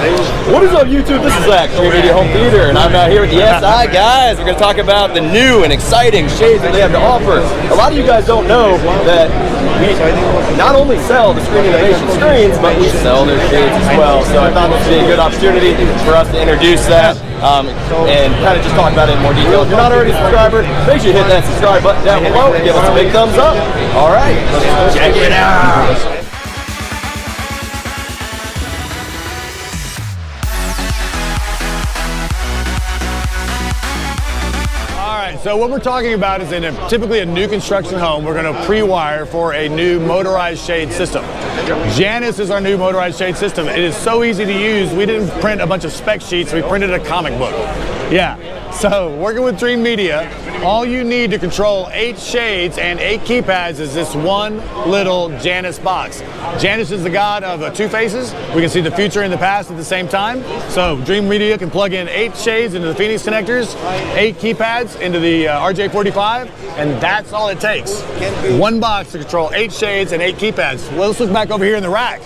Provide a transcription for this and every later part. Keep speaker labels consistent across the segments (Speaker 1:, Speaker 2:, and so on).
Speaker 1: What is up, YouTube? This is Zach, Dreamedia Home Theater, and I'm out here with the SI guys. We're going to talk about the new and exciting shades that they have to offer. A lot of you guys don't know that we not only sell the Screen Innovation screens, but we sell their shades as well. So I thought this would be a good opportunity for us to introduce that and kind of just talk about it in more detail. If you're not already a subscriber, make sure you hit that subscribe button down below and give us a big thumbs up. All right, check it out.
Speaker 2: So what we're talking about is in typically a new construction home, we're going to pre-wire for a new motorized shade system. Janus is our new motorized shade system. It is so easy to use. We didn't print a bunch of spec sheets. We printed a comic book. Yeah. So working with Dreamedia, all you need to control 8 shades and 8 keypads is this one little Janus box. Janus is the god of two faces. We can see the future and the past at the same time. So Dreamedia can plug in 8 shades into the Phoenix connectors, 8 keypads into the RJ45, and that's all it takes. One box to control 8 shades and 8 keypads. Well, let's look back over here in the rack.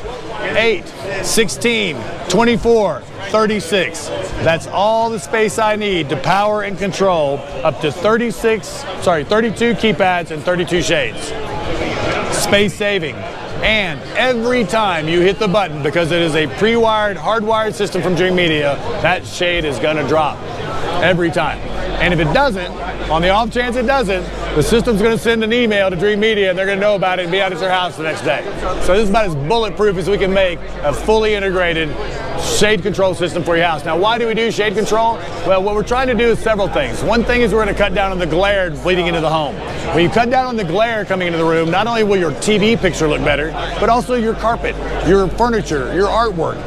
Speaker 2: 8, 16, 24, 36. That's all the space I need to power and control up to 32 keypads and 32 shades. Space saving. And every time you hit the button, because it is a pre-wired, hardwired system from Dreamedia, that shade is gonna drop every time. And if it doesn't, on the off chance it doesn't, the system's going to send an email to Dreamedia and they're going to know about it and be out at your house the next day. So this is about as bulletproof as we can make a fully integrated shade control system for your house. Now, why do we do shade control? Well, what we're trying to do is several things. One thing is we're going to cut down on the glare bleeding into the home. When you cut down on the glare coming into the room, not only will your TV picture look better, but also your carpet, your furniture, your artwork.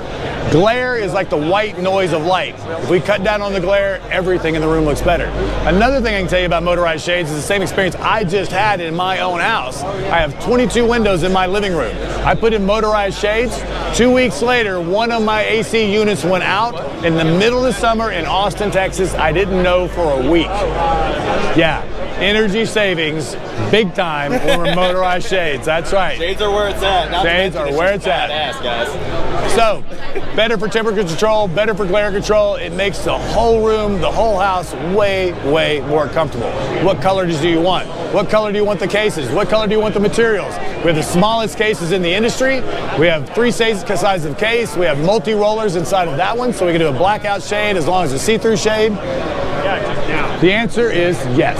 Speaker 2: Glare is like the white noise of light. If we cut down on the glare, everything in the room looks better. Another thing I can tell you about motorized shades is the same experience I just had in my own house. I have 22 windows in my living room. I put in motorized shades. 2 weeks later, one of my AC units went out in the middle of the summer in Austin, Texas. I didn't know for a week. Yeah. Energy savings, big time, when we're motorized shades. That's right.
Speaker 1: Shades are where it's at.
Speaker 2: Shades are where it's at.
Speaker 1: Badass, guys.
Speaker 2: So, better for temperature control, better for glare control. It makes the whole room, the whole house way, way more comfortable. What colors do you want? What color do you want the cases? What color do you want the materials? We have the smallest cases in the industry. We have 3 sizes of case. We have multi-rollers inside of that one, so we can do a blackout shade as long as a see-through shade. The answer is yes.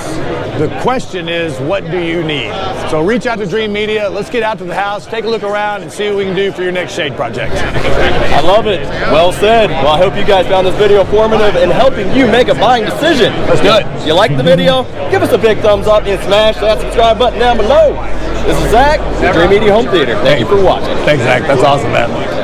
Speaker 2: The question is, what do you need? So reach out to Dreamedia. Let's get out to the house, take a look around, and see what we can do for your next shade project.
Speaker 1: I love it. Well said. Well, I hope you guys found this video informative and helping you make a buying decision.
Speaker 2: That's good.
Speaker 1: If you like the video, give us a big thumbs up and smash that subscribe button down below. This is Zach, Dreamedia Home Theater. Thank you for watching.
Speaker 2: Thanks, Zach. That's awesome, man.